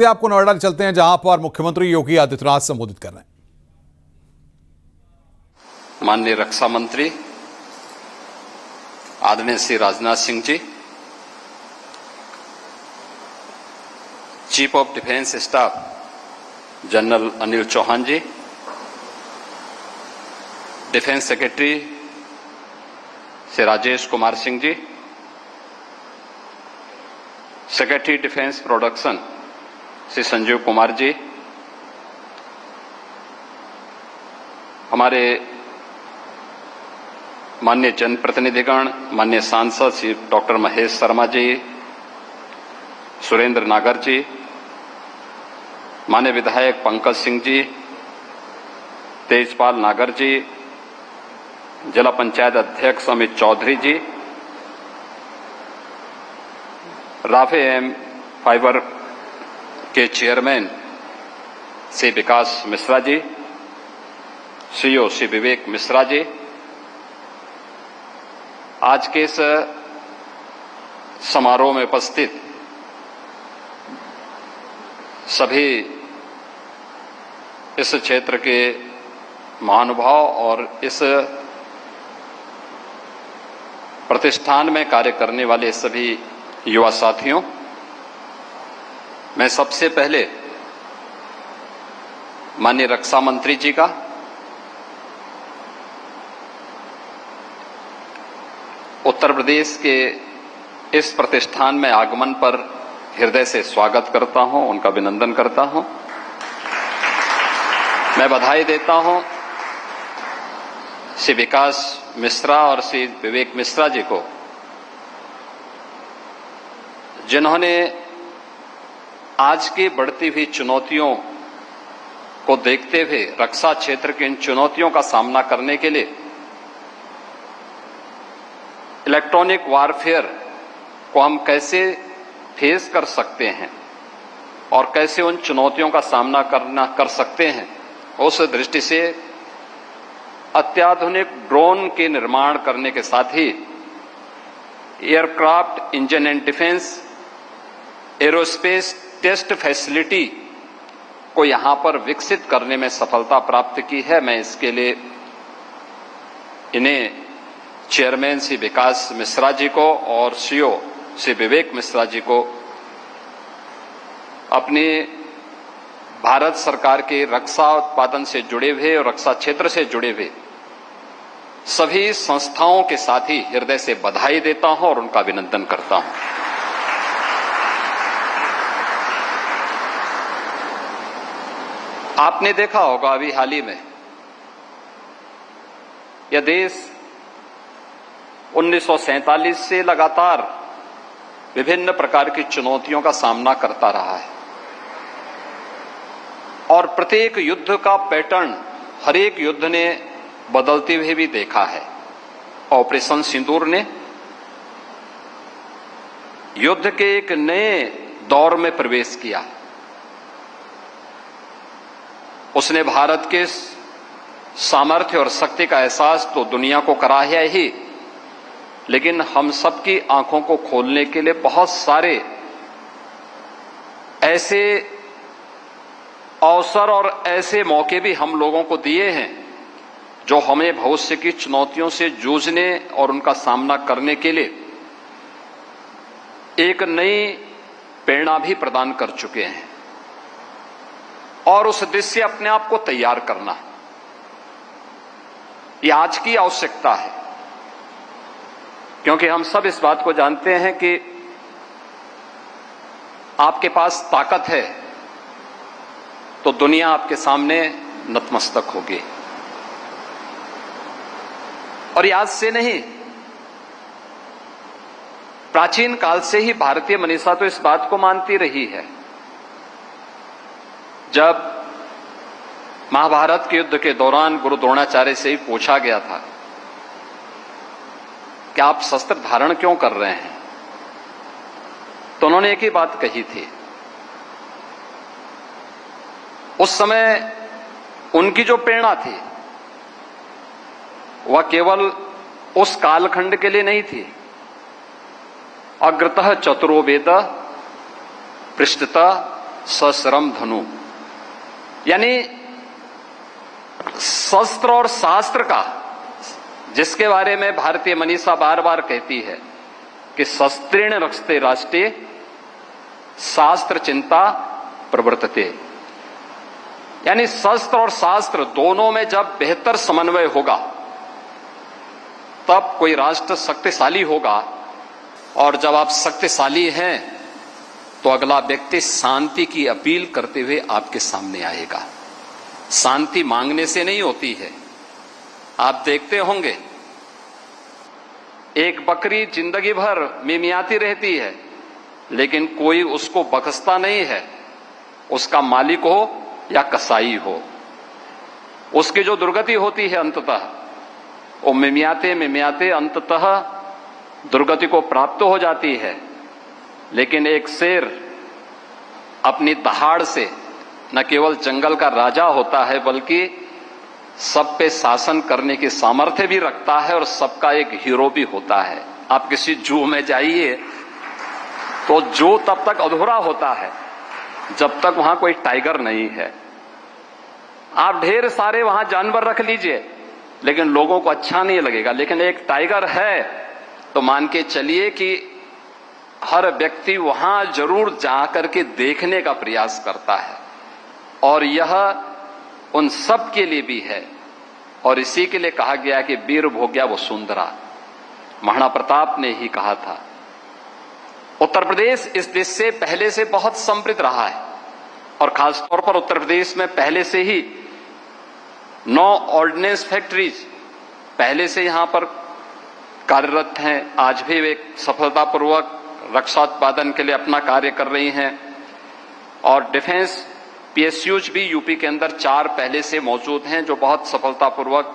आपको नोएडा चलते हैं, जहां पर मुख्यमंत्री योगी आदित्यनाथ संबोधित कर रहे हैं। माननीय रक्षा मंत्री आदरणीय Shri Rajnath Singh ji, chief of defence staff general Anil Chauhan ji, defence secretary Shri Rajesh Kumar Singh ji, secretary defence production Shri Sanjeev Kumar ji, हमारे माननीय जनप्रतिनिधिगण, माननीय सांसद श्री डॉक्टर महेश शर्मा जी, सुरेंद्र नागर जी, माननीय विधायक पंकज सिंह जी, तेजपाल नागर जी, जिला पंचायत अध्यक्ष अमित चौधरी जी, राफे एम फाइबर के चेयरमैन श्री विकास मिश्रा जी, सीईओ श्री विवेक मिश्रा जी, आज के इस समारोह में उपस्थित सभी इस क्षेत्र के महानुभाव और इस प्रतिष्ठान में कार्य करने वाले सभी युवा साथियों, मैं सबसे पहले माननीय रक्षा मंत्री जी का उत्तर प्रदेश के इस प्रतिष्ठान में आगमन पर हृदय से स्वागत करता हूं, उनका अभिनंदन करता हूं। मैं बधाई देता हूं श्री विकास मिश्रा और श्री विवेक मिश्रा जी को, जिन्होंने आज की बढ़ती हुई चुनौतियों को देखते हुए रक्षा क्षेत्र की इन चुनौतियों का सामना करने के लिए इलेक्ट्रॉनिक वारफेयर को हम कैसे फेस कर सकते हैं और कैसे उन चुनौतियों का सामना कर सकते हैं, उस दृष्टि से अत्याधुनिक ड्रोन के निर्माण करने के साथ ही aircraft engine and defence aerospace test facility को यहां पर विकसित करने में सफलता प्राप्त की है। मैं इसके लिए इन्हें चेयरमैन श्री विकास मिश्रा जी को और सीईओ श्री विवेक मिश्रा जी को अपनी भारत सरकार के रक्षा उत्पादन से जुड़े हुए और रक्षा क्षेत्र से जुड़े हुए सभी संस्थाओं के साथ ही हृदय से बधाई देता हूं और उनका अभिनंदन करता हूं। आपने देखा होगा अभी हाल ही में यह देश 1947 से लगातार विभिन्न प्रकार की चुनौतियों का सामना करता रहा है और प्रत्येक युद्ध का पैटर्न हर एक युद्ध ने बदलते हुए भी देखा है। ऑपरेशन सिंदूर ने युद्ध के एक नए दौर में प्रवेश किया। उसने भारत के सामर्थ्य और शक्ति का एहसास तो दुनिया को कराया ही, लेकिन हम सबकी आंखों को खोलने के लिए बहुत सारे ऐसे अवसर और ऐसे मौके भी हम लोगों को दिए हैं जो हमें भविष्य की चुनौतियों से जूझने और उनका सामना करने के लिए एक नई प्रेरणा भी प्रदान कर चुके हैं और उस दिशा से अपने आप को तैयार करना ये आज की आवश्यकता है, क्योंकि हम सब इस बात को जानते हैं कि आपके पास ताकत है तो दुनिया आपके सामने नतमस्तक होगी। और ये आज से नहीं, प्राचीन काल से ही भारतीय मनीषा तो इस बात को मानती रही है। जब महाभारत के युद्ध के दौरान गुरु द्रोणाचार्य से ही पूछा गया था कि आप शस्त्र धारण क्यों कर रहे हैं, तो उन्होंने एक ही बात कही थी। उस समय उनकी जो प्रेरणा थी वह केवल उस कालखंड के लिए नहीं थी। अग्रतः चतुरो वेद पृष्ठतः सश्रम धनु, यानी शस्त्र और शास्त्र का, जिसके बारे में भारतीय मनीषा बार बार कहती है कि शस्त्रेण रक्षते राष्ट्रे शास्त्र चिंता प्रवर्तते, यानी शस्त्र और शास्त्र दोनों में जब बेहतर समन्वय होगा तब कोई राष्ट्र शक्तिशाली होगा। और जब आप शक्तिशाली हैं तो अगला व्यक्ति शांति की अपील करते हुए आपके सामने आएगा। शांति मांगने से नहीं होती है। आप देखते होंगे एक बकरी जिंदगी भर मिमियाती रहती है लेकिन कोई उसको बख्शता नहीं है, उसका मालिक हो या कसाई हो। उसकी जो दुर्गति होती है अंततः वो मिमियाते मिमियाते अंततः दुर्गति को प्राप्त हो जाती है। लेकिन एक शेर अपनी दहाड़ से न केवल जंगल का राजा होता है बल्कि सब पे शासन करने की सामर्थ्य भी रखता है और सबका एक हीरो भी होता है। आप किसी जू में जाइए तो जू तब तक अधूरा होता है जब तक वहां कोई टाइगर नहीं है। आप ढेर सारे वहां जानवर रख लीजिए लेकिन लोगों को अच्छा नहीं लगेगा, लेकिन एक टाइगर है तो मान के चलिए कि हर व्यक्ति वहां जरूर जाकर के देखने का प्रयास करता है। और यह उन सब के लिए भी है और इसी के लिए कहा गया कि वीर भोग्या वसुंधरा, महाराणा प्रताप ने ही कहा था। उत्तर प्रदेश इस देश से पहले से बहुत समृद्ध रहा है और खासतौर पर उत्तर प्रदेश में पहले से ही 9 ऑर्डिनेंस फैक्ट्रीज पहले से यहां पर कार्यरत हैं। आज भी वे सफलतापूर्वक रक्षा उत्पादन के लिए अपना कार्य कर रही हैं और डिफेंस पीएसयूज भी यूपी के अंदर 4 पहले से मौजूद हैं जो बहुत सफलतापूर्वक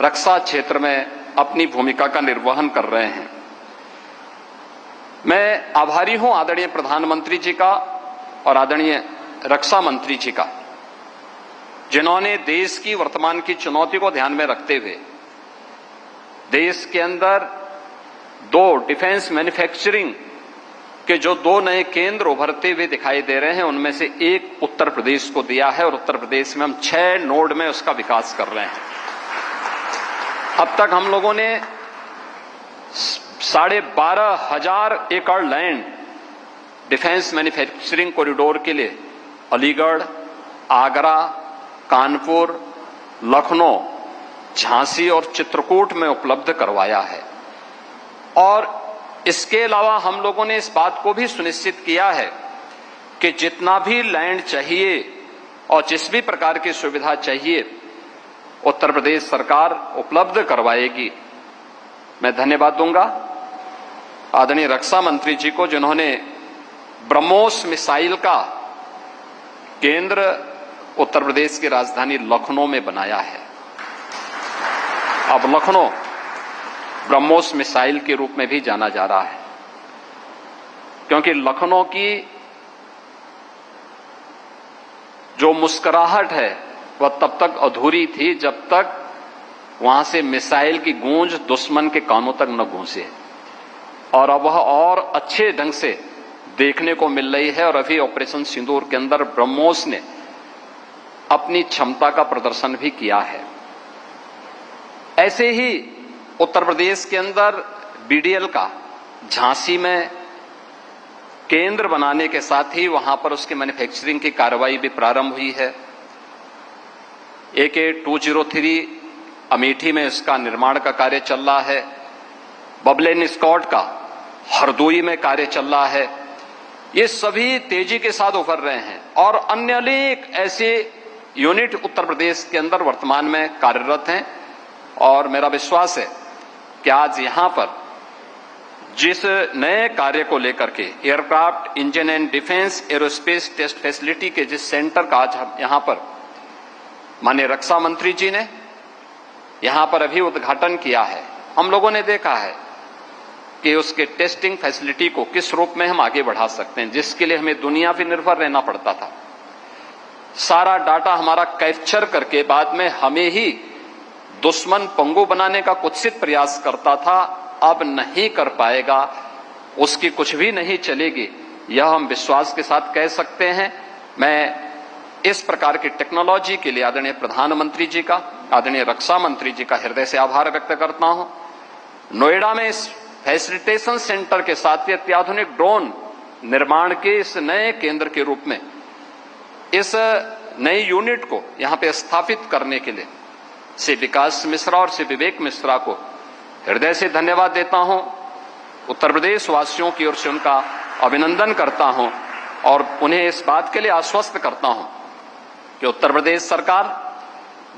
रक्षा क्षेत्र में अपनी भूमिका का निर्वहन कर रहे हैं। मैं आभारी हूं आदरणीय प्रधानमंत्री जी का और आदरणीय रक्षा मंत्री जी का, जिन्होंने देश की वर्तमान की चुनौती को ध्यान में रखते हुए देश के अंदर 2 डिफेंस मैन्युफैक्चरिंग के जो 2 नए केंद्र उभरते हुए दिखाई दे रहे हैं उनमें से एक उत्तर प्रदेश को दिया है और उत्तर प्रदेश में हम 6 नोड में उसका विकास कर रहे हैं। अब तक हम लोगों ने 12,500 एकड़ लैंड डिफेंस मैन्युफैक्चरिंग कॉरिडोर के लिए अलीगढ़, आगरा, कानपुर, लखनऊ, झांसी और चित्रकूट में उपलब्ध करवाया है। और इसके अलावा हम लोगों ने इस बात को भी सुनिश्चित किया है कि जितना भी लैंड चाहिए और जिस भी प्रकार की सुविधा चाहिए उत्तर प्रदेश सरकार उपलब्ध करवाएगी। मैं धन्यवाद दूंगा आदरणीय रक्षा मंत्री जी को, जिन्होंने ब्रह्मोस मिसाइल का केंद्र उत्तर प्रदेश की राजधानी लखनऊ में बनाया है। अब लखनऊ ब्रह्मोस मिसाइल के रूप में भी जाना जा रहा है क्योंकि लखनऊ की जो मुस्कुराहट है वह तब तक अधूरी थी जब तक वहां से मिसाइल की गूंज दुश्मन के कानों तक न गूंजे, और अब वह और अच्छे ढंग से देखने को मिल रही है। और अभी ऑपरेशन सिंदूर के अंदर ब्रह्मोस ने अपनी क्षमता का प्रदर्शन भी किया है। ऐसे ही उत्तर प्रदेश के अंदर बीडीएल का झांसी में केंद्र बनाने के साथ ही वहां पर उसकी मैन्युफैक्चरिंग की कार्रवाई भी प्रारंभ हुई है। AK-203 अमेठी में इसका निर्माण का कार्य चल रहा है। बबलेन स्कॉट का हरदोई में कार्य चल रहा है। ये सभी तेजी के साथ उभर रहे हैं और अन्य अनेक ऐसे यूनिट उत्तर प्रदेश के अंदर वर्तमान में कार्यरत हैं। और मेरा विश्वास है कि आज यहां पर जिस नए कार्य को लेकर के aircraft engine and defence aerospace test facility के जिस सेंटर का आज यहां पर माननीय रक्षा मंत्री जी ने यहां पर अभी उद्घाटन किया है, हम लोगों ने देखा है कि उसके टेस्टिंग फैसिलिटी को किस रूप में हम आगे बढ़ा सकते हैं, जिसके लिए हमें दुनिया पर निर्भर रहना पड़ता था। सारा डाटा हमारा कैप्चर करके बाद में हमें ही दुश्मन पंगु बनाने का कुत्सित प्रयास करता था, अब नहीं कर पाएगा। उसकी कुछ भी नहीं चलेगी यह हम विश्वास के साथ कह सकते हैं। मैं इस प्रकार की टेक्नोलॉजी के लिए आदरणीय प्रधानमंत्री जी का, आदरणीय रक्षा मंत्री जी का हृदय से आभार व्यक्त करता हूं। नोएडा में इस फैसिलिटेशन सेंटर के साथ ही अत्याधुनिक ड्रोन निर्माण के इस नए केंद्र के रूप में इस नई यूनिट को यहां पे स्थापित करने के लिए श्री विकास मिश्रा और श्री विवेक मिश्रा को हृदय से धन्यवाद देता हूं। उत्तर प्रदेश वासियों की ओर से उनका अभिनंदन करता हूं और उन्हें इस बात के लिए आश्वस्त करता हूं कि उत्तर प्रदेश सरकार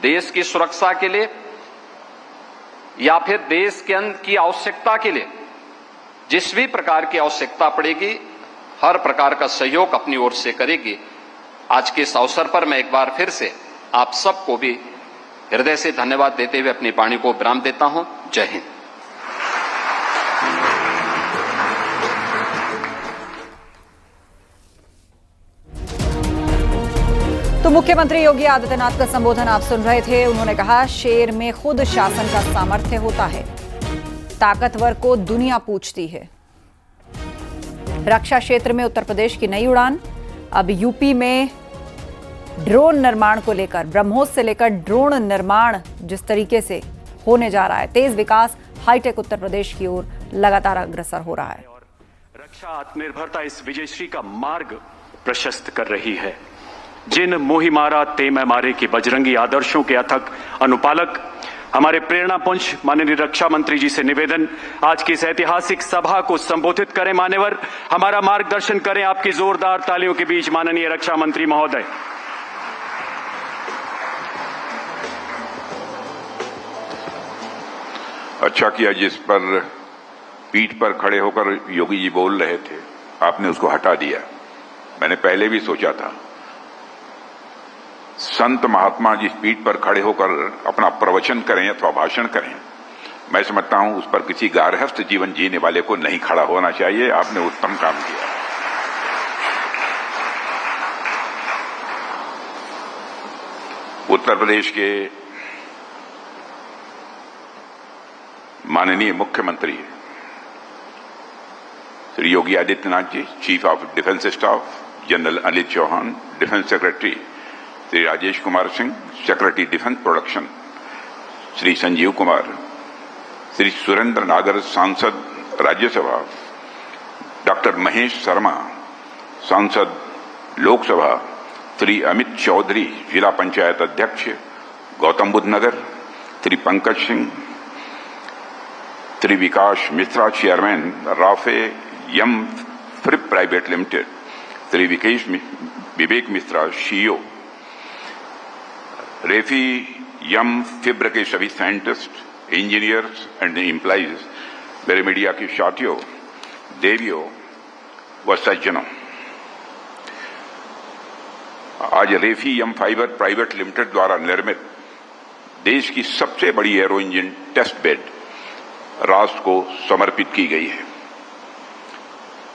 देश की सुरक्षा के लिए या फिर देश के की आवश्यकता के लिए जिस भी प्रकार की आवश्यकता पड़ेगी, हर प्रकार का सहयोग अपनी ओर से करेगी। आज के इस अवसर पर मैं एक बार फिर से आप सबको भी हृदय से धन्यवाद देते हुए अपनी वाणी को विराम देता हूं। जय हिंद। तो मुख्यमंत्री योगी आदित्यनाथ का संबोधन आप सुन रहे थे। उन्होंने कहा, शेर में खुद शासन का सामर्थ्य होता है, ताकतवर को दुनिया पूछती है। रक्षा क्षेत्र में उत्तर प्रदेश की नई उड़ान। अब यूपी में ड्रोन निर्माण को लेकर, ब्रह्मोस से लेकर ड्रोन निर्माण जिस तरीके से होने जा रहा है, तेज विकास, हाईटेक उत्तर प्रदेश की ओर लगातार अग्रसर हो रहा है। और रक्षा आत्मनिर्भरता इस विजयश्री का मार्ग प्रशस्त कर रही है। जिन मोहि मारा ते मैं मारे के बजरंगी आदर्शों के अथक अनुपालक हमारे प्रेरणा पुंज माननीय रक्षा मंत्री जी से निवेदन, आज की इस ऐतिहासिक सभा को संबोधित करें। मान्यवर, हमारा मार्गदर्शन करें आपकी जोरदार तालियों के बीच माननीय रक्षा मंत्री महोदय। अच्छा किया जिस पर पीठ पर खड़े होकर योगी जी बोल रहे थे, आपने उसको हटा दिया। मैंने पहले भी सोचा था, संत महात्मा जिस पीठ पर खड़े होकर अपना प्रवचन करें अथवा भाषण करें, मैं समझता हूं उस पर किसी गारहस्थ जीवन जीने वाले को नहीं खड़ा होना चाहिए। आपने उत्तम काम किया। उत्तर प्रदेश के माननीय मुख्यमंत्री Shri Yogi Adityanath ji, chief of defence staff general Anil Chauhan, defence secretary Shri Rajesh Kumar Singh, secretary defence production Shri Sanjeev Kumar, Shri Surendra Nagar सांसद राज्यसभा, डॉक्टर महेश शर्मा सांसद लोकसभा, श्री अमित चौधरी जिला पंचायत अध्यक्ष गौतम बुद्ध नगर, श्री पंकज सिंह, श्री विकास मिश्रा चेयरमैन राफे यम फ्रिप private limited, Shri Vivek Mishra CEO, रेफी यम फिब्र के सभी साइंटिस्ट, इंजीनियर्स एंड एम्प्लॉइज, मेरे मीडिया की साथियों, देवियों व सज्जनों, आज रेफी यम फाइबर प्राइवेट लिमिटेड द्वारा निर्मित देश की सबसे बड़ी एरो इंजन टेस्ट बेड राष्ट्र को समर्पित की गई है।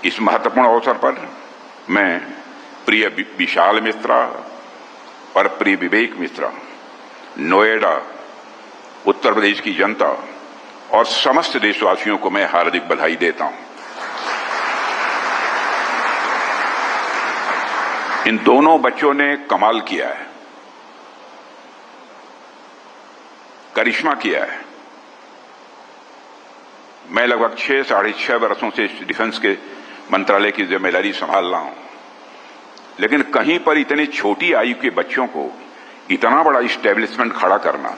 इस महत्वपूर्ण अवसर पर मैं प्रिय विशाल मिश्रा और प्रिय विवेक मिश्रा, नोएडा, उत्तर प्रदेश की जनता और समस्त देशवासियों को मैं हार्दिक बधाई देता हूं। इन दोनों बच्चों ने कमाल किया है, करिश्मा किया है। मैं लगभग 6-6.5 वर्षों से डिफेंस के मंत्रालय की जिम्मेदारी संभाल रहा हूं, लेकिन कहीं पर इतनी छोटी आयु के बच्चों को इतना बड़ा इस्टेब्लिशमेंट खड़ा करना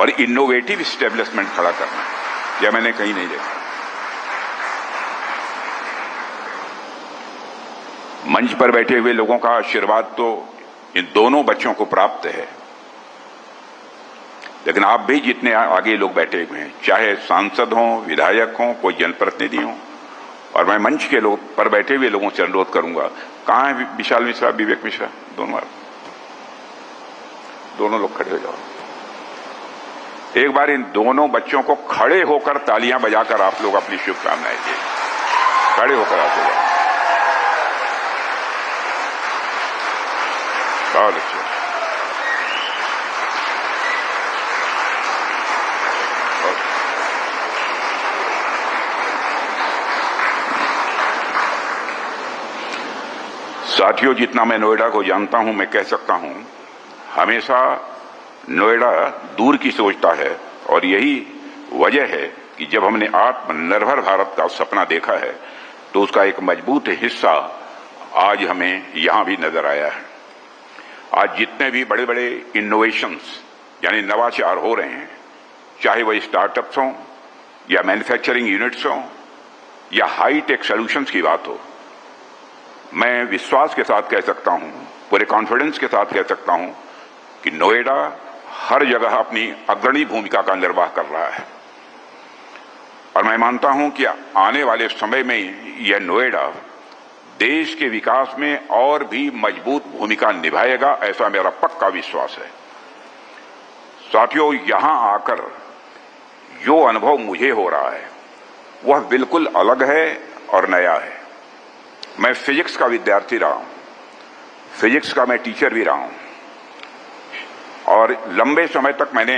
और इनोवेटिव इस्टेब्लिशमेंट खड़ा करना, यह मैंने कहीं नहीं देखा। मंच पर बैठे हुए लोगों का आशीर्वाद तो इन दोनों बच्चों को प्राप्त है, लेकिन आप भी जितने आगे लोग बैठे हुए हैं, चाहे सांसद हों, विधायक हों, कोई जनप्रतिनिधि हों, और मैं मंच के लोग पर बैठे हुए लोगों से अनुरोध करूंगा, कहां है विशाल मिश्रा, विवेक मिश्रा, दोनों लोग खड़े हो जाओ। एक बार इन दोनों बच्चों को खड़े होकर तालियां बजाकर आप लोग अपनी शुभकामनाएं दें। खड़े होकर आप लोग बहुत अच्छे। साथियों, जितना मैं नोएडा को जानता हूं, मैं कह सकता हूं हमेशा नोएडा दूर की सोचता है और यही वजह है कि जब हमने आत्मनिर्भर भारत का सपना देखा है तो उसका एक मजबूत हिस्सा आज हमें यहां भी नजर आया है। आज जितने भी बड़े बड़े इनोवेशंस यानी नवाचार हो रहे हैं, चाहे वह स्टार्टअप्स हों या मैन्युफैक्चरिंग यूनिट्स हों या हाई टेक सॉल्यूशंस की बात हो, मैं विश्वास के साथ कह सकता हूं, पूरे कॉन्फिडेंस के साथ कह सकता हूं कि नोएडा हर जगह अपनी अग्रणी भूमिका का निर्वाह कर रहा है और मैं मानता हूं कि आने वाले समय में यह नोएडा देश के विकास में और भी मजबूत भूमिका निभाएगा, ऐसा मेरा पक्का विश्वास है। साथियों, यहां आकर जो अनुभव मुझे हो रहा है वह बिल्कुल अलग है और नया है। मैं फिजिक्स का विद्यार्थी रहा हूं, फिजिक्स का मैं टीचर भी रहा हूं और लंबे समय तक मैंने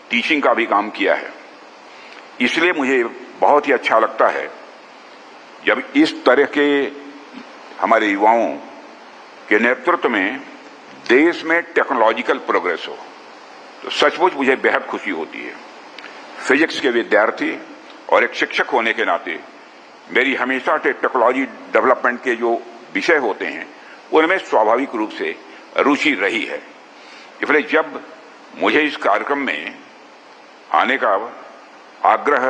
टीचिंग का भी काम किया है। इसलिए मुझे बहुत ही अच्छा लगता है जब इस तरह के हमारे युवाओं के नेतृत्व में देश में टेक्नोलॉजिकल प्रोग्रेस हो, तो सचमुच मुझे बेहद खुशी होती है। फिजिक्स के विद्यार्थी और एक शिक्षक होने के नाते मेरी हमेशा टेक्नोलॉजी डेवलपमेंट के जो विषय होते हैं उनमें स्वाभाविक रूप से रुचि रही है। इसलिए जब मुझे इस कार्यक्रम में आने का आग्रह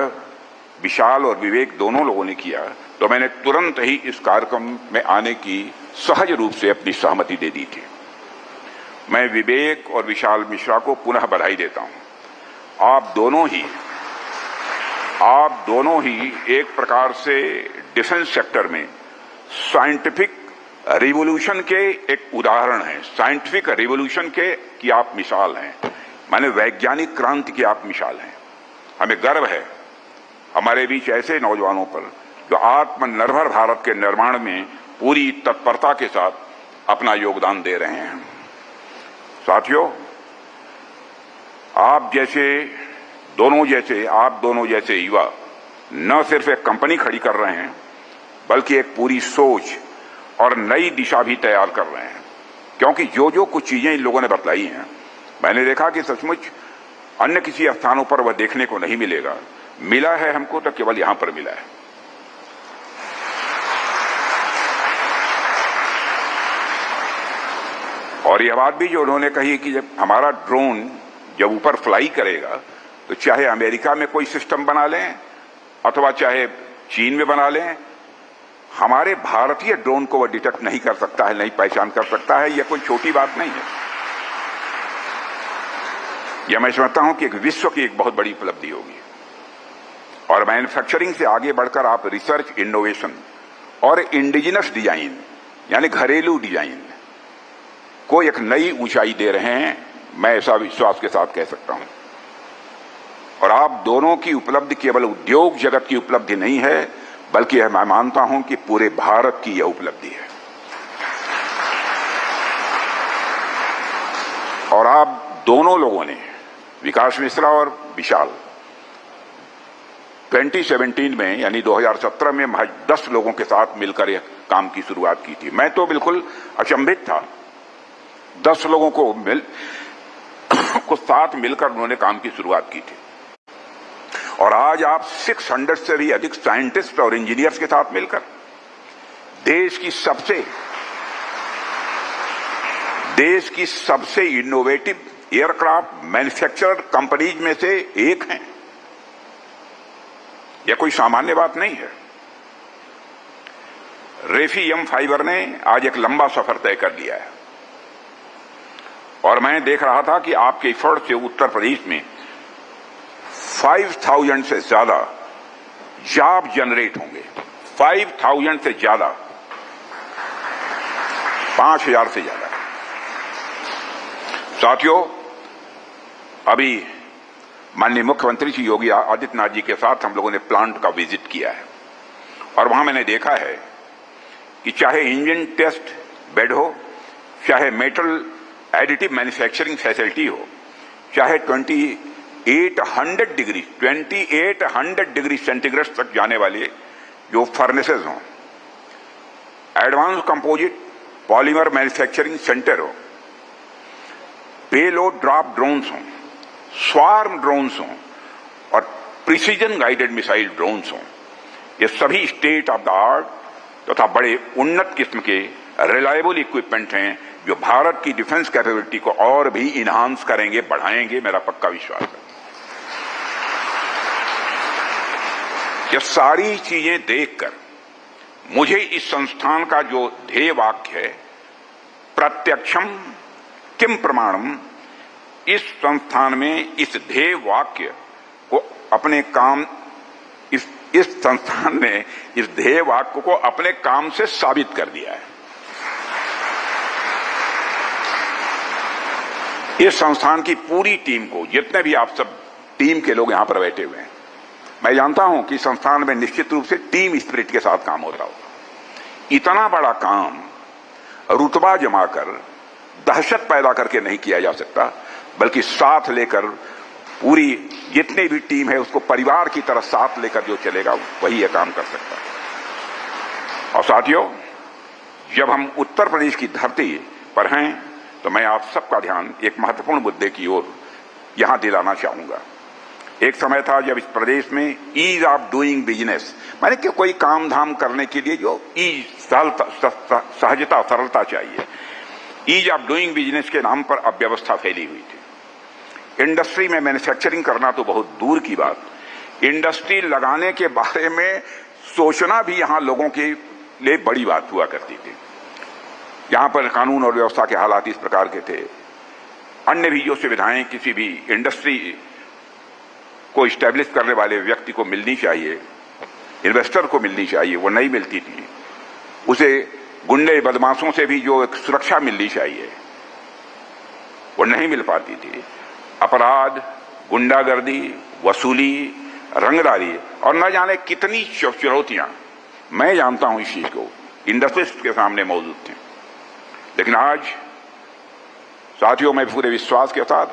विशाल और विवेक दोनों लोगों ने किया तो मैंने तुरंत ही इस कार्यक्रम में आने की सहज रूप से अपनी सहमति दे दी थी। मैं विवेक और विशाल मिश्रा को पुनः बधाई देता हूं। आप दोनों ही एक प्रकार से डिफेंस सेक्टर में साइंटिफिक रिवॉल्यूशन के एक उदाहरण हैं। साइंटिफिक रिवॉल्यूशन के की आप मिसाल हैं, माने वैज्ञानिक क्रांति की आप मिसाल हैं। हमें गर्व है हमारे बीच ऐसे नौजवानों पर जो आत्मनिर्भर भारत के निर्माण में पूरी तत्परता के साथ अपना योगदान दे रहे हैं। साथियों, आप दोनों जैसे युवा न सिर्फ एक कंपनी खड़ी कर रहे हैं बल्कि एक पूरी सोच और नई दिशा भी तैयार कर रहे हैं, क्योंकि जो कुछ चीजें इन लोगों ने बतलाई हैं मैंने देखा कि सचमुच अन्य किसी स्थानों पर वह देखने को नहीं मिलेगा। मिला है हमको तो केवल यहां पर मिला है। और यह बात भी जो उन्होंने कही कि जब हमारा ड्रोन जब ऊपर फ्लाई करेगा तो चाहे अमेरिका में कोई सिस्टम बना लें अथवा चाहे चीन में बना लें, हमारे भारतीय ड्रोन को वह डिटेक्ट नहीं कर सकता है, नहीं पहचान कर सकता है। यह कोई छोटी बात नहीं है। यह मैं समझता हूं कि एक विश्व की एक बहुत बड़ी उपलब्धि होगी। और मैन्युफैक्चरिंग से आगे बढ़कर आप रिसर्च, इनोवेशन और इंडिजिनस डिजाइन यानी घरेलू डिजाइन को एक नई ऊंचाई दे रहे हैं, मैं ऐसा विश्वास के साथ कह सकता हूं। और आप दोनों की उपलब्धि केवल उद्योग जगत की उपलब्धि नहीं है बल्कि मैं मानता हूं कि पूरे भारत की यह उपलब्धि है। और आप दोनों लोगों ने, विकास मिश्रा और विशाल, 2017 में यानी 2017 में महज 10 लोगों के साथ मिलकर यह काम की शुरुआत की थी। मैं तो बिल्कुल अचंभित था। 10 लोगों को साथ मिलकर उन्होंने काम की शुरुआत की थी। और आज आप 600 से भी अधिक साइंटिस्ट और इंजीनियर्स के साथ मिलकर देश की सबसे इनोवेटिव एयरक्राफ्ट मैन्युफैक्चरर कंपनीज में से एक हैं। यह कोई सामान्य बात नहीं है। रेफी एम फाइबर ने आज एक लंबा सफर तय कर लिया है और मैं देख रहा था कि आपके एफर्ट से उत्तर प्रदेश में 5000 से ज्यादा जॉब जनरेट होंगे। 5000 से ज्यादा, 5000 से ज्यादा। साथियों, अभी माननीय मुख्यमंत्री श्री योगी आदित्यनाथ जी के साथ हम लोगों ने प्लांट का विजिट किया है और वहां मैंने देखा है कि चाहे इंजन टेस्ट बेड हो, चाहे मेटल एडिटिव मैन्युफैक्चरिंग फैसिलिटी हो, चाहे 2800 डिग्री सेंटीग्रेड तक जाने वाले जो फर्नेसेस हों, advance composite polymer manufacturing centre हो, पेलोड ड्रॉप ड्रोन्स हों, स्वार्म ड्रोन्स हों और प्रिसीजन गाइडेड मिसाइल ड्रोन्स हों, ये सभी स्टेट ऑफ द आर्ट तथा बड़े उन्नत किस्म के रिलायबल इक्विपमेंट हैं जो भारत की डिफेंस कैपेबिलिटी को और भी इनहांस करेंगे, बढ़ाएंगे, मेरा पक्का विश्वास है। ये सारी चीजें देखकर मुझे इस संस्थान का जो ध्येय वाक्य है, प्रत्यक्षम किम प्रमाणम, इस संस्थान में इस ध्येय वाक्य को अपने काम इस संस्थान ने इस ध्येय वाक्य को अपने काम से साबित कर दिया है। इस संस्थान की पूरी टीम को, जितने भी आप सब टीम के लोग यहां पर बैठे हुए हैं, मैं जानता हूं कि संस्थान में निश्चित रूप से टीम स्पिरिट के साथ काम होता होगा। इतना बड़ा काम रुतबा जमाकर, दहशत पैदा करके नहीं किया जा सकता, बल्कि साथ लेकर पूरी जितनी भी टीम है उसको परिवार की तरह साथ लेकर जो चलेगा वही यह काम कर सकता है। और साथियों, जब हम उत्तर प्रदेश की धरती पर हैं तो मैं आप सबका ध्यान एक महत्वपूर्ण मुद्दे की ओर यहां दिलाना चाहूंगा। एक समय था जब इस प्रदेश में ईज ऑफ डूइंग बिजनेस, माने कि कोई काम धाम करने के लिए जो सहजता सरलता चाहिए, ईज ऑफ डूइंग बिजनेस के नाम पर अव्यवस्था फैली हुई थी। इंडस्ट्री में मैन्युफैक्चरिंग करना तो बहुत दूर की बात, इंडस्ट्री लगाने के बारे में सोचना भी यहां लोगों के लिए बड़ी बात हुआ करती थी। यहां पर कानून और व्यवस्था के हालात इस प्रकार के थे, अन्य भी जो सुविधाएं किसी भी इंडस्ट्री को स्टैब्लिश करने वाले व्यक्ति को मिलनी चाहिए, इन्वेस्टर को मिलनी चाहिए, वो नहीं मिलती थी। उसे गुंडे बदमाशों से भी जो एक सुरक्षा मिलनी चाहिए वो नहीं मिल पाती थी। अपराध, गुंडागर्दी, वसूली, रंगदारी और न जाने कितनी चुनौतियां, मैं जानता हूं इस चीज को, इंडस्ट्रिस्ट के सामने मौजूद थे। लेकिन आज साथियों, मैं पूरे विश्वास के साथ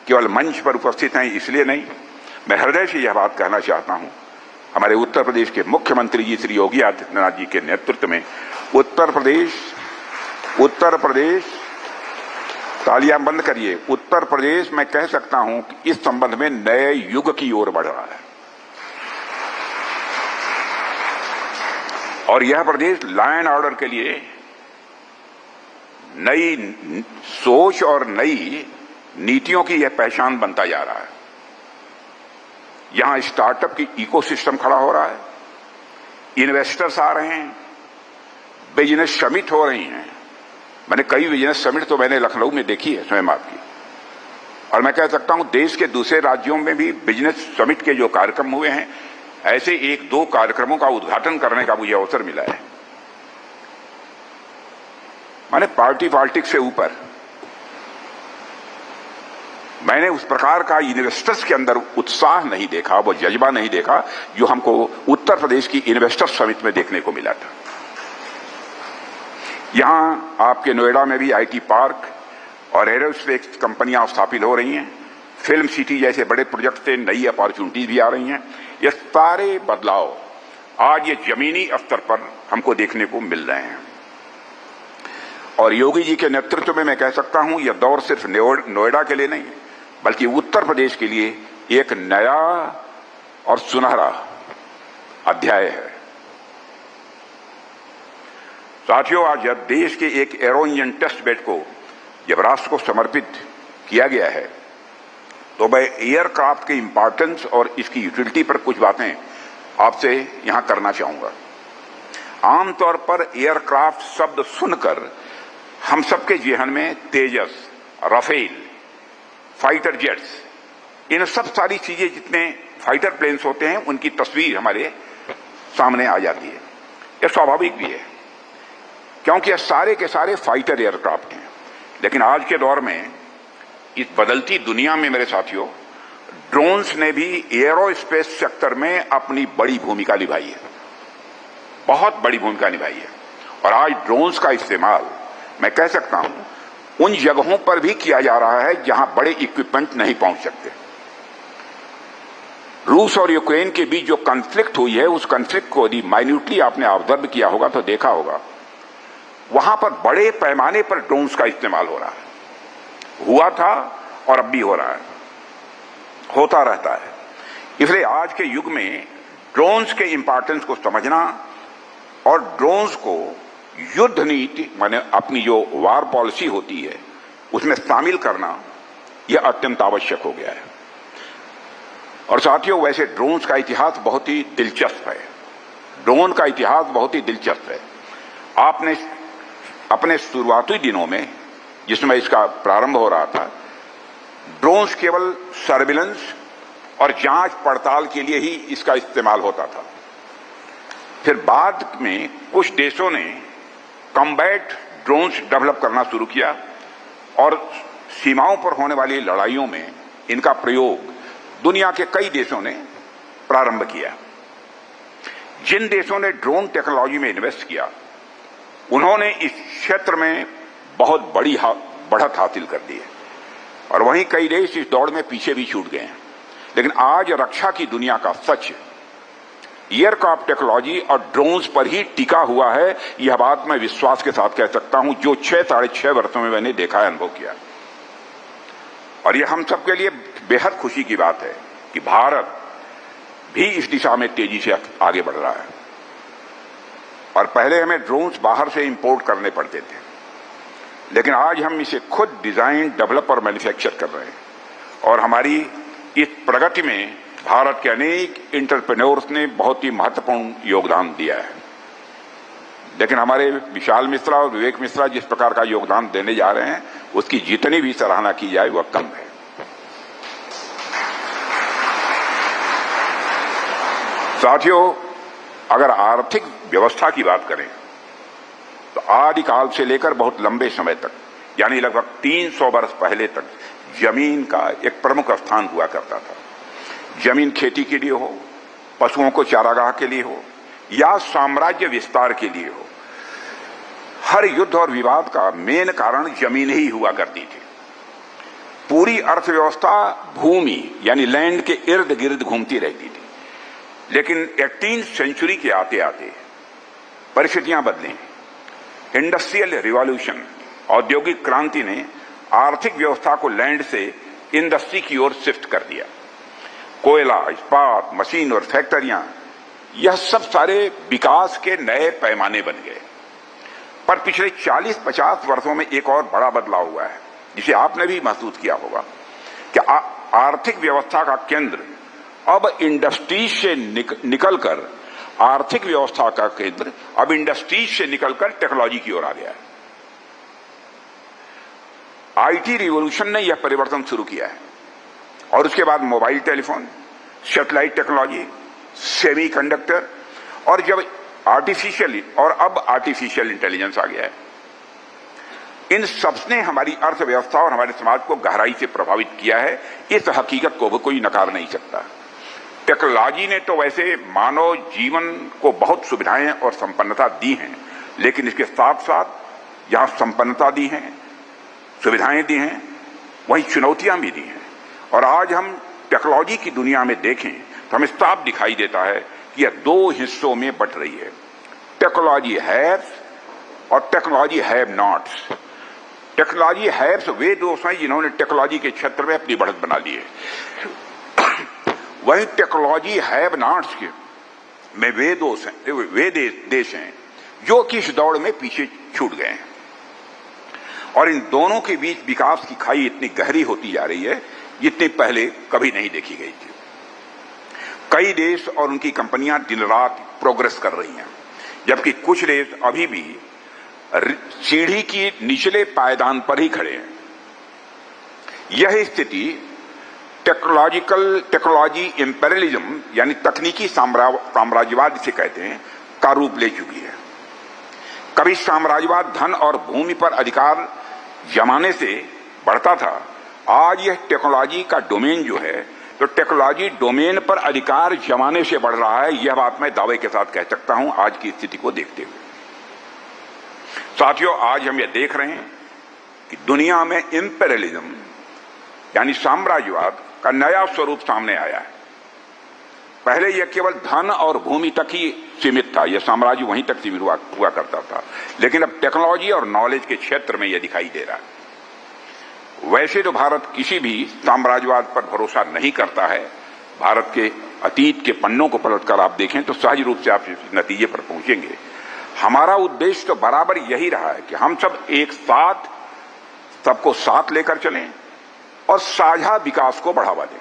केवल मंच पर उपस्थित हैं इसलिए नहीं, मैं हृदय से यह बात कहना चाहता हूं, हमारे उत्तर प्रदेश के मुख्यमंत्री जी श्री योगी आदित्यनाथ जी के नेतृत्व में उत्तर प्रदेश तालियां बंद करिए, उत्तर प्रदेश मैं कह सकता हूं कि इस संबंध में नए युग की ओर बढ़ रहा है। और यह प्रदेश लॉ एंड ऑर्डर के लिए नई सोच और नई नीतियों की यह पहचान बनता जा रहा है। यहां स्टार्टअप की इकोसिस्टम खड़ा हो रहा है, इन्वेस्टर्स आ रहे हैं, बिजनेस समिट हो रही हैं। मैंने कई बिजनेस समिट तो मैंने लखनऊ में देखी है स्वयं आपकी, और मैं कह सकता हूं देश के दूसरे राज्यों में भी बिजनेस समिट के जो कार्यक्रम हुए हैं, ऐसे एक दो कार्यक्रमों का उद्घाटन करने का मुझे अवसर मिला है। मैंने पार्टी पॉलिटिक्स से ऊपर मैंने उस प्रकार का इन्वेस्टर्स के अंदर उत्साह नहीं देखा, वो जज्बा नहीं देखा जो हमको उत्तर प्रदेश की इन्वेस्टर्स समिट में देखने को मिला था। यहां आपके नोएडा में भी आईटी पार्क और एरोस्पेस कंपनियां स्थापित हो रही हैं, फिल्म सिटी जैसे बड़े प्रोजेक्ट से नई अपॉर्चुनिटीज भी आ रही हैं। ये सारे बदलाव आज ये जमीनी स्तर पर हमको देखने को मिल रहे हैं। और योगी जी के नेतृत्व में मैं कह सकता हूं यह दौर सिर्फ नोएडा के लिए नहीं, बल्कि उत्तर प्रदेश के लिए एक नया और सुनहरा अध्याय है। साथियों, आज जब देश के एक एरो इंजन टेस्ट बेड को जब राष्ट्र को समर्पित किया गया है, तो मैं एयरक्राफ्ट की इंपॉर्टेंस और इसकी यूटिलिटी पर कुछ बातें आपसे यहां करना चाहूंगा। आमतौर पर एयरक्राफ्ट शब्द सुनकर हम सबके जेहन में तेजस, राफेल, फाइटर जेट्स, इन सब सारी चीजें जितने फाइटर प्लेन्स होते हैं उनकी तस्वीर हमारे सामने आ जाती है। यह स्वाभाविक भी है क्योंकि यह सारे के सारे फाइटर एयरक्राफ्ट हैं। लेकिन आज के दौर में इस बदलती दुनिया में मेरे साथियों, ड्रोन्स ने भी एरोस्पेस सेक्टर में अपनी बड़ी भूमिका निभाई है, बहुत बड़ी भूमिका निभाई है। और आज ड्रोन्स का इस्तेमाल मैं कह सकता हूं उन जगहों पर भी किया जा रहा है जहां बड़े इक्विपमेंट नहीं पहुंच सकते। रूस और यूक्रेन के बीच जो कॉन्फ्लिक्ट हुई है, उस कॉन्फ्लिक्ट को यदि माइन्यूटली आपने ऑब्जर्व किया होगा तो देखा होगा वहां पर बड़े पैमाने पर ड्रोन्स का इस्तेमाल हो रहा है, हुआ था और अब भी हो रहा है, होता रहता है। इसलिए आज के युग में ड्रोन्स के इंपॉर्टेंस को समझना और ड्रोन्स को युद्ध नीति माने अपनी जो वार पॉलिसी होती है उसमें शामिल करना यह अत्यंत आवश्यक हो गया है। और साथियों, वैसे ड्रोन्स का इतिहास बहुत ही दिलचस्प है। ड्रोन का इतिहास बहुत ही दिलचस्प है। आपने अपने शुरुआती दिनों में जिसमें इसका प्रारंभ हो रहा था, ड्रोन्स केवल सर्विलेंस और जांच पड़ताल के लिए ही इसका इस्तेमाल होता था। फिर बाद में कुछ देशों ने कॉम्बैट ड्रोन्स डेवलप करना शुरू किया और सीमाओं पर होने वाली लड़ाइयों में इनका प्रयोग दुनिया के कई देशों ने प्रारंभ किया। जिन देशों ने ड्रोन टेक्नोलॉजी में इन्वेस्ट किया उन्होंने इस क्षेत्र में बहुत बड़ी बढ़त हासिल कर दी है और वहीं कई देश इस दौड़ में पीछे भी छूट गए हैं। लेकिन आज रक्षा की दुनिया का सच एयरक्राफ्ट टेक्नोलॉजी और ड्रोन्स पर ही टिका हुआ है। यह बात मैं विश्वास के साथ कह सकता हूं, जो 6-6.5 वर्षों में मैंने देखा है, अनुभव किया। और यह हम सबके लिए बेहद खुशी की बात है कि भारत भी इस दिशा में तेजी से आगे बढ़ रहा है। और पहले हमें ड्रोन्स बाहर से इंपोर्ट करने पड़ते थे, लेकिन आज हम इसे खुद डिजाइन, डेवलप और मैन्युफैक्चर कर रहे हैं। और हमारी इस प्रगति में भारत के अनेक एंटरप्रेन्योर्स ने बहुत ही महत्वपूर्ण योगदान दिया है। लेकिन हमारे विशाल मिश्रा और विवेक मिश्रा जिस प्रकार का योगदान देने जा रहे हैं उसकी जितनी भी सराहना की जाए वह कम है। साथियों, अगर आर्थिक व्यवस्था की बात करें तो आदिकाल से लेकर बहुत लंबे समय तक, यानी लगभग 300 वर्ष पहले तक जमीन का एक प्रमुख स्थान हुआ करता था। जमीन खेती के लिए हो, पशुओं को चारागाह के लिए हो या साम्राज्य विस्तार के लिए हो, हर युद्ध और विवाद का मेन कारण जमीन ही हुआ करती थी। पूरी अर्थव्यवस्था भूमि यानी लैंड के इर्द गिर्द घूमती रहती थी। लेकिन 18वीं सेंचुरी के आते आते परिस्थितियां बदली। इंडस्ट्रियल रिवॉल्यूशन, औद्योगिक क्रांति ने आर्थिक व्यवस्था को लैंड से इंडस्ट्री की ओर शिफ्ट कर दिया। कोयला, इस्पात, मशीन और फैक्ट्रियां, यह सब सारे विकास के नए पैमाने बन गए। पर पिछले 40-50 वर्षों में एक और बड़ा बदलाव हुआ है जिसे आपने भी महसूस किया होगा कि आर्थिक व्यवस्था का केंद्र अब इंडस्ट्रीज से निकलकर आर्थिक व्यवस्था का केंद्र अब इंडस्ट्रीज से निकलकर टेक्नोलॉजी की ओर आ गया है। आईटी रिवॉल्यूशन ने यह परिवर्तन शुरू किया है और उसके बाद mobile telephone, satellite technology, semiconductor और जब अब आर्टिफिशियल इंटेलिजेंस आ गया है। इन सबने हमारी अर्थव्यवस्था और हमारे समाज को गहराई से प्रभावित किया है। इस हकीकत को भी कोई नकार नहीं सकता। टेक्नोलॉजी ने तो वैसे मानव जीवन को बहुत सुविधाएं और संपन्नता दी हैं, लेकिन इसके साथ साथ जहां संपन्नता दी है, सुविधाएं दी हैं, वहीं चुनौतियां भी दी हैं। और आज हम टेक्नोलॉजी की दुनिया में देखें तो हमें साफ दिखाई देता है कि यह दो हिस्सों में बट रही है, टेक्नोलॉजी हैव्स और technology have nots. Technology haves वे दोस्त हैं जिन्होंने टेक्नोलॉजी के क्षेत्र में अपनी बढ़त बना ली है। वहीं टेक्नोलॉजी हैव नॉट्स में वे दोस्त हैं, वे देश हैं जो कि इस दौड़ में पीछे छूट गए हैं। और इन दोनों के बीच विकास की खाई इतनी गहरी होती जा रही है जितनी पहले कभी नहीं देखी गई थी। कई देश और उनकी कंपनियां दिन रात प्रोग्रेस कर रही हैं, जबकि कुछ देश अभी भी सीढ़ी की निचले पायदान पर ही खड़े हैं। यह स्थिति टेक्नोलॉजी इंपेरियलिज्म यानी तकनीकी साम्राज्यवाद जिसे कहते हैं का रूप ले चुकी है। कभी साम्राज्यवाद धन और भूमि पर अधिकार जमाने से बढ़ता था, आज यह टेक्नोलॉजी का डोमेन जो है तो टेक्नोलॉजी डोमेन पर अधिकार जमाने से बढ़ रहा है। यह बात मैं दावे के साथ कह सकता हूं आज की स्थिति को देखते हुए। साथियों, आज हम यह देख रहे हैं कि दुनिया में इंपेरियलिज्म यानी साम्राज्यवाद का नया स्वरूप सामने आया है। पहले यह केवल धन और भूमि तक ही सीमित था, यह साम्राज्य वहीं तक सीमित हुआ करता था। लेकिन अब टेक्नोलॉजी और नॉलेज के क्षेत्र में यह दिखाई दे रहा है। वैसे तो भारत किसी भी साम्राज्यवाद पर भरोसा नहीं करता है। भारत के अतीत के पन्नों को पलटकर आप देखें तो सहज रूप से आप इस नतीजे पर पहुंचेंगे। हमारा उद्देश्य तो बराबर यही रहा है कि हम सब एक साथ सबको साथ लेकर चलें और साझा विकास को बढ़ावा दें।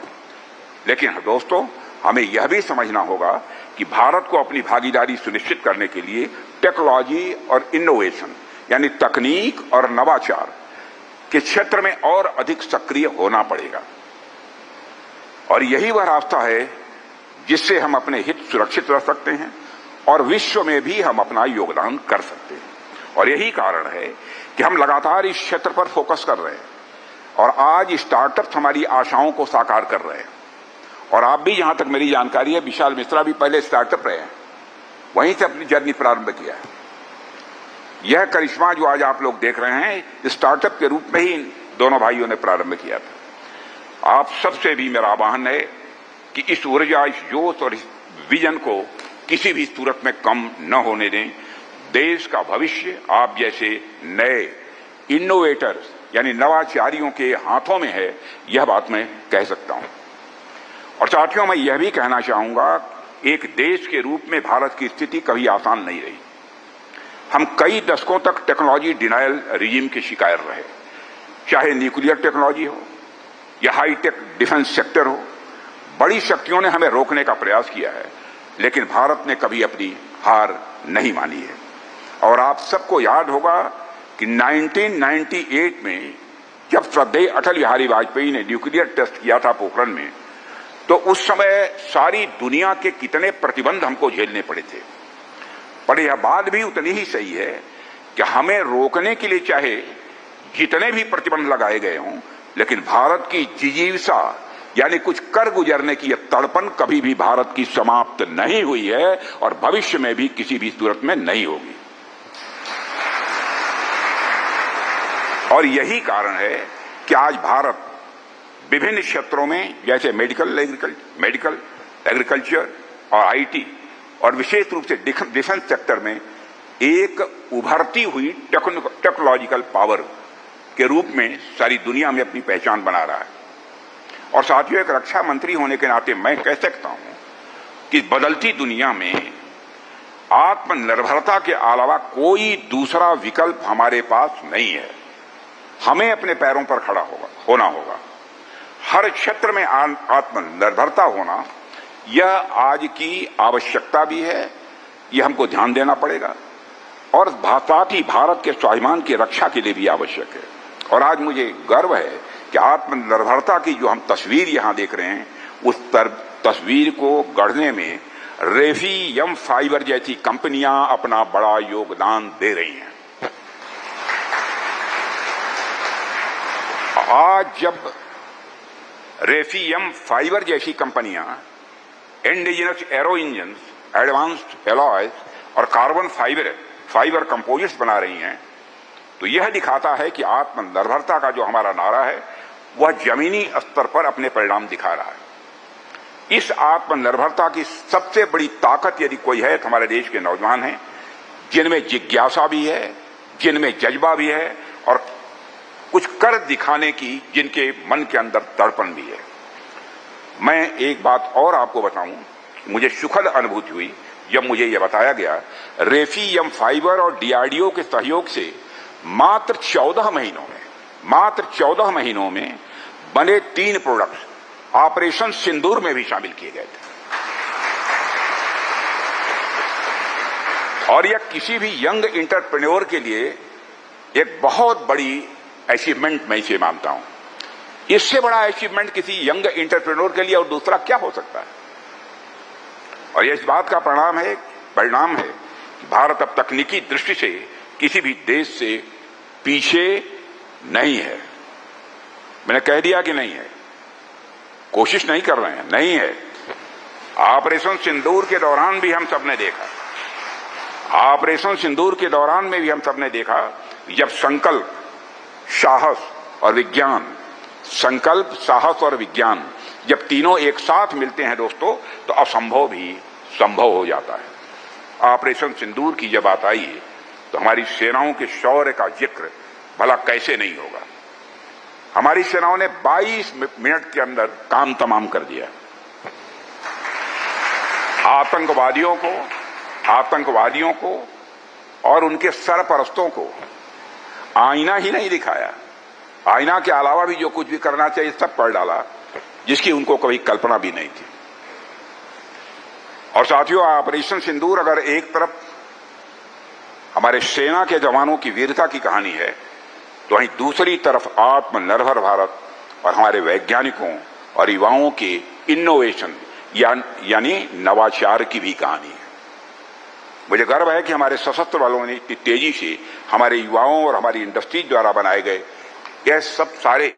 लेकिन दोस्तों, हमें यह भी समझना होगा कि भारत को अपनी भागीदारी सुनिश्चित करने के लिए टेक्नोलॉजी और इनोवेशन यानी तकनीक और नवाचार के क्षेत्र में और अधिक सक्रिय होना पड़ेगा। और यही वह रास्ता है जिससे हम अपने हित सुरक्षित रख सकते हैं और विश्व में भी हम अपना योगदान कर सकते हैं। और यही कारण है कि हम लगातार इस क्षेत्र पर फोकस कर रहे हैं और आज स्टार्टअप्स हमारी आशाओं को साकार कर रहे हैं। और आप भी, जहां तक मेरी जानकारी है, विशाल मिश्रा भी पहले स्टार्टअप रहे हैं, वहीं से अपनी जर्नी प्रारंभ किया है। यह करिश्मा जो आज आप लोग देख रहे हैं, स्टार्टअप के रूप में ही दोनों भाइयों ने प्रारंभ किया था। आप सबसे भी मेरा आह्वान है कि इस ऊर्जा, इस जोश और इस विजन को किसी भी सूरत में कम न होने दें। देश का भविष्य आप जैसे नए इनोवेटर्स यानी नवाचारियों के हाथों में है, यह बात मैं कह सकता हूं। और साथियों, मैं यह भी कहना चाहूंगा, एक देश के रूप में भारत की स्थिति कभी आसान नहीं रही। हम कई दशकों तक टेक्नोलॉजी डिनायल रिजीम के शिकार रहे, चाहे न्यूक्लियर टेक्नोलॉजी हो या हाईटेक डिफेंस सेक्टर हो। बड़ी शक्तियों ने हमें रोकने का प्रयास किया है, लेकिन भारत ने कभी अपनी हार नहीं मानी है। और आप सबको याद होगा कि 1998 में जब श्रद्धेय अटल बिहारी वाजपेयी ने न्यूक्लियर टेस्ट किया था पोखरण में, तो उस समय सारी दुनिया के कितने प्रतिबंध हमको झेलने पड़े थे। पर यह बात भी उतनी ही सही है कि हमें रोकने के लिए चाहे जितने भी प्रतिबंध लगाए गए हों, लेकिन भारत की जिजीविका यानी कुछ कर गुजरने की यह तड़पन कभी भी भारत की समाप्त नहीं हुई है और भविष्य में भी किसी भी सूरत में नहीं होगी। और यही कारण है कि आज भारत विभिन्न क्षेत्रों में, जैसे मेडिकल, एग्रीकल्चर और आईटी और विशेष रूप से डिफेंस सेक्टर में एक उभरती हुई टेक्नोलॉजिकल पावर के रूप में सारी दुनिया में अपनी पहचान बना रहा है। और साथियों, एक रक्षा मंत्री होने के नाते मैं कह सकता हूं कि बदलती दुनिया में आत्मनिर्भरता के अलावा कोई दूसरा विकल्प हमारे पास नहीं है। हमें अपने पैरों पर खड़ा होना होगा। हर क्षेत्र में आत्मनिर्भरता होना यह आज की आवश्यकता भी है, यह हमको ध्यान देना पड़ेगा और साथ ही भारत के स्वाभिमान की रक्षा के लिए भी आवश्यक है। और आज मुझे गर्व है कि आत्मनिर्भरता की जो हम तस्वीर यहां देख रहे हैं, उस तस्वीर को गढ़ने में रेफी यम फाइबर जैसी कंपनियां अपना बड़ा योगदान दे रही हैं। आज जब रेफियम फाइबर जैसी कंपनियां indigenous arrow engine, advanced alloys और कार्बन फाइबर कंपोजिट्स बना रही हैं, तो यह दिखाता है कि आत्मनिर्भरता का जो हमारा नारा है वह जमीनी स्तर पर अपने परिणाम दिखा रहा है। इस आत्मनिर्भरता की सबसे बड़ी ताकत यदि कोई है तो हमारे देश के नौजवान हैं, जिनमें जिज्ञासा भी है, जिनमें जज्बा भी है और कुछ कर दिखाने की जिनके मन के अंदर तड़पन भी है। मैं एक बात और आपको बताऊं, मुझे सुखद अनुभूति हुई जब मुझे यह बताया गया, रेफियम फाइबर और डीआरडीओ के सहयोग से मात्र 14 महीनों में बने 3 प्रोडक्ट्स ऑपरेशन सिंदूर में भी शामिल किए गए थे। और यह किसी भी यंग एंटरप्रेन्योर के लिए एक बहुत बड़ी अचीवमेंट मैं इसे मानता हूं। इससे बड़ा अचीवमेंट किसी यंग एंटरप्रेन्योर के लिए और दूसरा क्या हो सकता है। और यह इस बात का परिणाम है कि भारत अब तकनीकी दृष्टि से किसी भी देश से पीछे नहीं है। मैंने कह दिया कि नहीं है, कोशिश नहीं कर रहे हैं, नहीं है। ऑपरेशन सिंदूर के दौरान भी हम सबने देखा, ऑपरेशन सिंदूर के दौरान में भी हम सबने देखा, जब संकल्प, साहस और विज्ञान जब तीनों एक साथ मिलते हैं दोस्तों, तो असंभव भी संभव हो जाता है। ऑपरेशन सिंदूर की जब बात आई है तो हमारी सेनाओं के शौर्य का जिक्र भला कैसे नहीं होगा। हमारी सेनाओं ने 22 मिनट के अंदर काम तमाम कर दिया। आतंकवादियों को और उनके सरपरस्तों को आईना ही नहीं दिखाया, आईना के अलावा भी जो कुछ भी करना चाहिए सब कर डाला, जिसकी उनको कभी कल्पना भी नहीं थी। और साथियों, ऑपरेशन सिंदूर अगर एक तरफ हमारे सेना के जवानों की वीरता की कहानी है, तो वहीं दूसरी तरफ आत्मनिर्भर भारत और हमारे वैज्ञानिकों और युवाओं के इनोवेशन यानी नवाचार की भी कहानी है। मुझे गर्व है कि हमारे सशस्त्र बलों ने इतनी तेजी से हमारे युवाओं और हमारी इंडस्ट्री द्वारा बनाए गए यह सब सारे